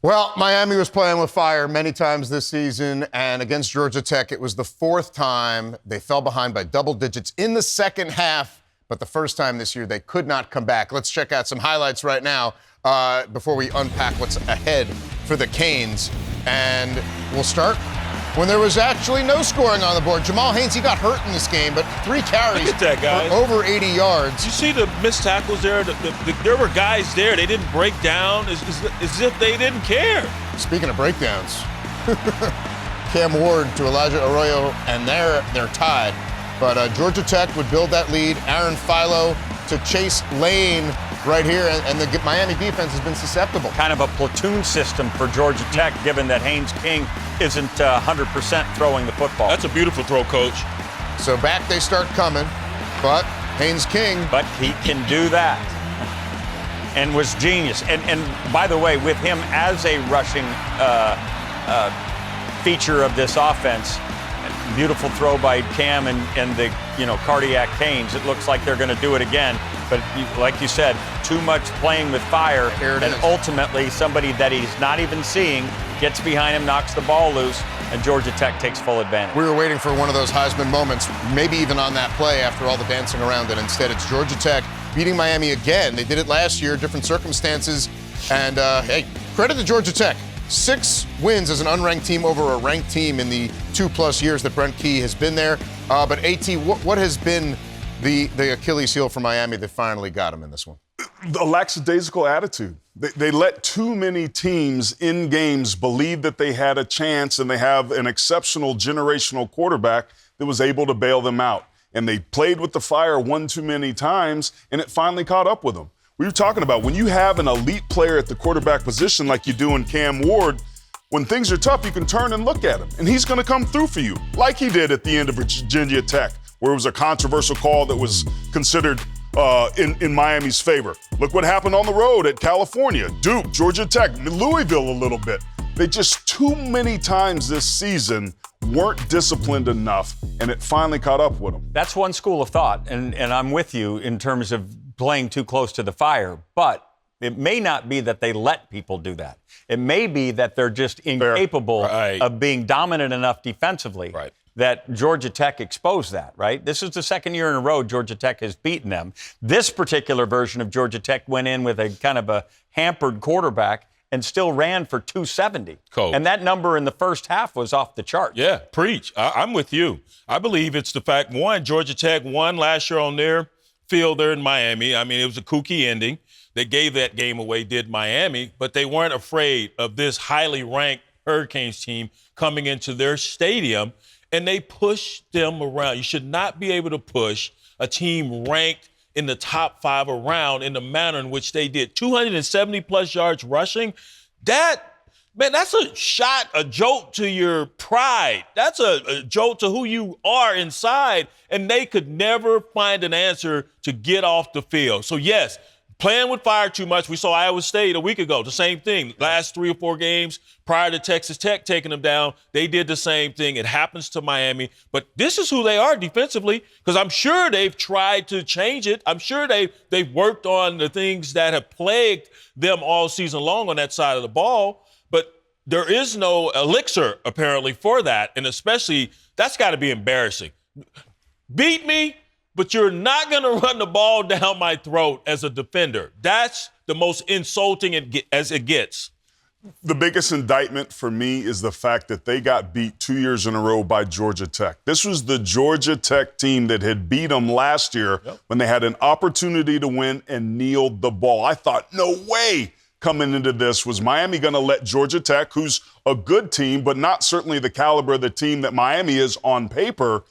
Well, Miami was playing with fire many times this season, and against Georgia Tech, it was the fourth time they fell behind by double digits in the second half, but the first time this year they could not come back. Let's check out some highlights right now before we unpack what's ahead for the Canes, and we'll start when there was actually no scoring on the board. Jamal Haynes, he got hurt in this game, but 3 carries Look at that, guys. for over 80 yards. You see the missed tackles there? There were guys there. They didn't break down as if they didn't care. Speaking of breakdowns, Cam Ward to Elijah Arroyo, and they're tied. But Georgia Tech would build that lead. Aaron Philo to Chase Lane right here, and the Miami defense has been susceptible. Kind of a platoon system for Georgia Tech, given that Haynes King isn't 100% throwing the football. That's a beautiful throw, Coach. So back they start coming, but Haynes King. But he can do that, and was genius. And by the way, with him as a rushing feature of this offense, beautiful throw by Cam and the cardiac Canes. It looks like they're going to do it again. But like you said, too much playing with fire. Here it and is. Ultimately, somebody that he's not even seeing gets behind him, knocks the ball loose, and Georgia Tech takes full advantage. We were waiting for one of those Heisman moments, maybe even on that play after all the dancing around it. Instead, it's Georgia Tech beating Miami again. They did it last year, different circumstances. And, hey, credit to Georgia Tech. 6 wins as an unranked team over a ranked team in the 2+ years that Brent Key has been there. But AT, what has been the Achilles heel for Miami that finally got him in this one? The lackadaisical attitude. They let too many teams in games believe that they had a chance, and they have an exceptional generational quarterback that was able to bail them out. And they played with the fire one too many times, and it finally caught up with them. We were talking about when you have an elite player at the quarterback position like you do in Cam Ward, when things are tough, you can turn and look at him, and he's going to come through for you, like he did at the end of Virginia Tech, where it was a controversial call that was considered in Miami's favor. Look what happened on the road at California, Duke, Georgia Tech, Louisville a little bit. They just too many times this season weren't disciplined enough, and it finally caught up with them. That's one school of thought, and I'm with you in terms of playing too close to the fire, but it may not be that they let people do that. It may be that they're just incapable of being dominant enough defensively that Georgia Tech exposed that, right? This is the second year in a row Georgia Tech has beaten them. This particular version of Georgia Tech went in with a kind of a hampered quarterback and still ran for 270. Coach. And that number in the first half was off the charts. Yeah, preach. I'm with you. I believe it's the fact, one, Georgia Tech won last year on their field there in Miami. I mean, it was a kooky ending. They gave that game away, did Miami, but they weren't afraid of this highly ranked Hurricanes team coming into their stadium, and they pushed them around. You should not be able to push a team ranked in the top 5 around in the manner in which they did. 270-plus yards rushing. That's a shot, a jolt to your pride. That's a jolt to who you are inside, and they could never find an answer to get off the field. So, yes, playing with fire too much. We saw Iowa State a week ago, the same thing. Last 3 or 4 games prior to Texas Tech taking them down, they did the same thing. It happens to Miami. But this is who they are defensively, because I'm sure they've tried to change it. I'm sure they've worked on the things that have plagued them all season long on that side of the ball. But there is no elixir, apparently, for that. And especially, that's got to be embarrassing. Beat me, but you're not going to run the ball down my throat as a defender. That's the most insulting as it gets. The biggest indictment for me is the fact that they got beat 2 years in a row by Georgia Tech. This was the Georgia Tech team that had beat them last year when they had an opportunity to win and kneeled the ball. I thought, no way coming into this was Miami going to let Georgia Tech, who's a good team, but not certainly the caliber of the team that Miami is on paper.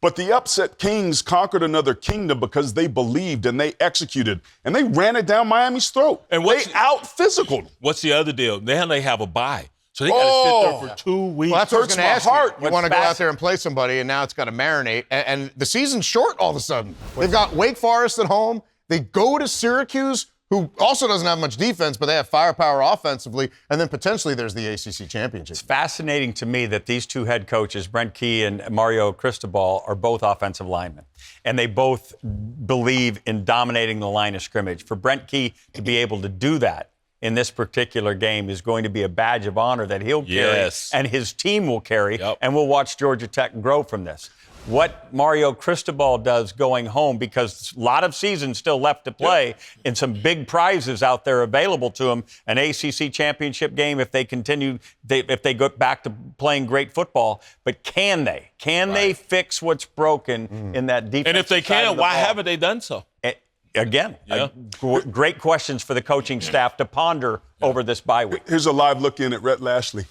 But the upset Kings conquered another kingdom because they believed and they executed, and they ran it down Miami's throat. And they out-physicaled them. What's the other deal? Then they have a bye. So they got to sit there for 2 weeks. Well, that's what I was going to ask you. You want to go fast- out there and play somebody, and now it's got to marinate. And the season's short all of a sudden. They've got Wake Forest at home. They go to Syracuse, who also doesn't have much defense, but they have firepower offensively. And then potentially there's the ACC championship. It's fascinating to me that these two head coaches, Brent Key and Mario Cristobal, are both offensive linemen. And they both believe in dominating the line of scrimmage. For Brent Key to be able to do that in this particular game is going to be a badge of honor that he'll carry and his team will carry, and we'll watch Georgia Tech grow from this. What Mario Cristobal does going home, because a lot of seasons still left to play and some big prizes out there available to him, an ACC championship game if they continue, if they go back to playing great football. But can they? Can they fix what's broken in that defense? And if they can, why haven't they done so? Again, great questions for the coaching staff to ponder over this bye week. Here's a live look in at Rhett Lashley.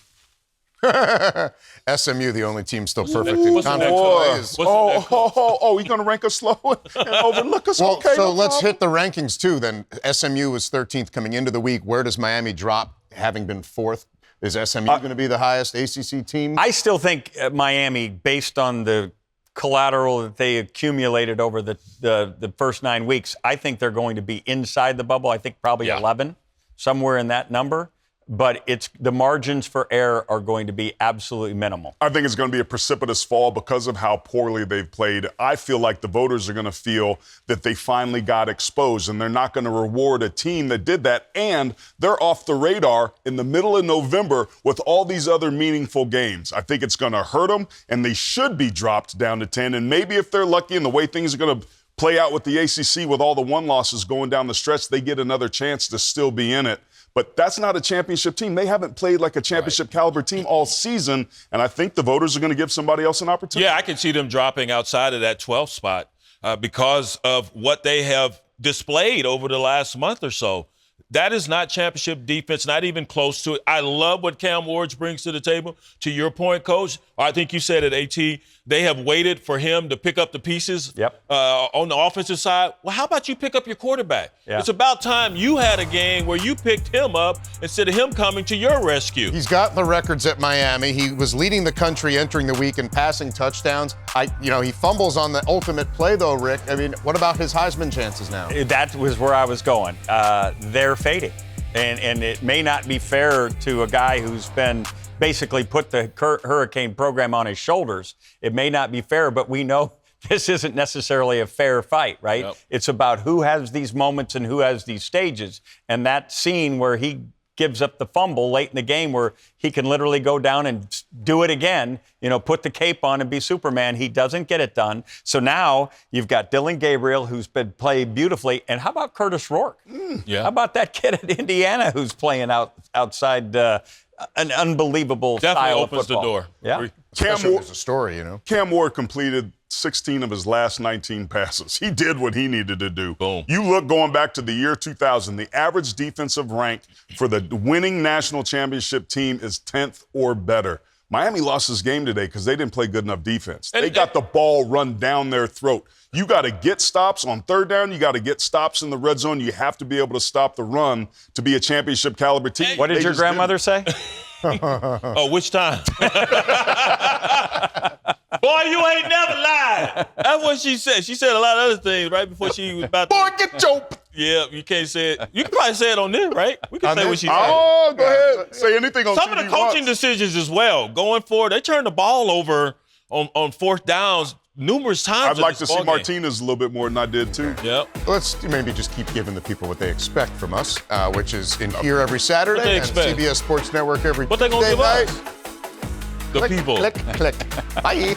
SMU, the only team still perfect in conference. He's going to rank us low and overlook us? Well, okay, so let's hit the rankings, too, then. SMU was 13th coming into the week. Where does Miami drop, having been 4th? Is SMU going to be the highest ACC team? I still think Miami, based on the collateral that they accumulated over the first 9 weeks, I think they're going to be inside the bubble. I think probably 11, somewhere in that number. But the margins for error are going to be absolutely minimal. I think it's going to be a precipitous fall because of how poorly they've played. I feel like the voters are going to feel that they finally got exposed, and they're not going to reward a team that did that. And they're off the radar in the middle of November with all these other meaningful games. I think it's going to hurt them, and they should be dropped down to 10. And maybe if they're lucky and the way things are going to play out with the ACC with all the one losses going down the stretch, they get another chance to still be in it. But that's not a championship team. They haven't played like a championship caliber team all season, and I think the voters are going to give somebody else an opportunity. Yeah, I can see them dropping outside of that 12th spot because of what they have displayed over the last month or so. That is not championship defense, not even close to it. I love what Cam Ward brings to the table. To your point, Coach, I think you said it, AT, they have waited for him to pick up the pieces on the offensive side. Well, how about you pick up your quarterback? Yeah. It's about time you had a game where you picked him up instead of him coming to your rescue. He's got the records at Miami. He was leading the country entering the week in passing touchdowns. He fumbles on the ultimate play, though, Rick. I mean, what about his Heisman chances now? That was where I was going. They're fading. And it may not be fair to a guy who's been basically put the Hurricane program on his shoulders. It may not be fair, but we know this isn't necessarily a fair fight, right? Yep. It's about who has these moments and who has these stages. And that scene where he gives up the fumble late in the game where he can literally go down and do it again, put the cape on and be Superman. He doesn't get it done. So now you've got Dylan Gabriel, who's been played beautifully. And how about Curtis Rourke? How about that kid at Indiana who's playing outside an unbelievable style of football? Definitely opens the door. Yeah. There's a story, Cam Ward completed 16 of his last 19 passes. He did what he needed to do. Boom. You look going back to the year 2000, the average defensive rank for the winning national championship team is 10th or better. Miami lost this game today because they didn't play good enough defense. They got the ball run down their throat. You got to get stops on third down. You got to get stops in the red zone. You have to be able to stop the run to be a championship caliber team. What did your grandmother say? Oh, which time? Boy, you ain't never lied. That's what she said. She said a lot of other things right before she was about to. Boy, get your. Yeah, you can't say it. You can probably say it on there, right? We can say what she said. Oh, go ahead. Say anything on Some of the coaching decisions as well. Going forward, they turned the ball over on fourth downs numerous times. I'd like to see Martinez a little bit more than I did, too. Yep. Let's maybe just keep giving the people what they expect from us, which is in here every Saturday and CBS Sports Network every What they gonna give us? The people. Click. Bye.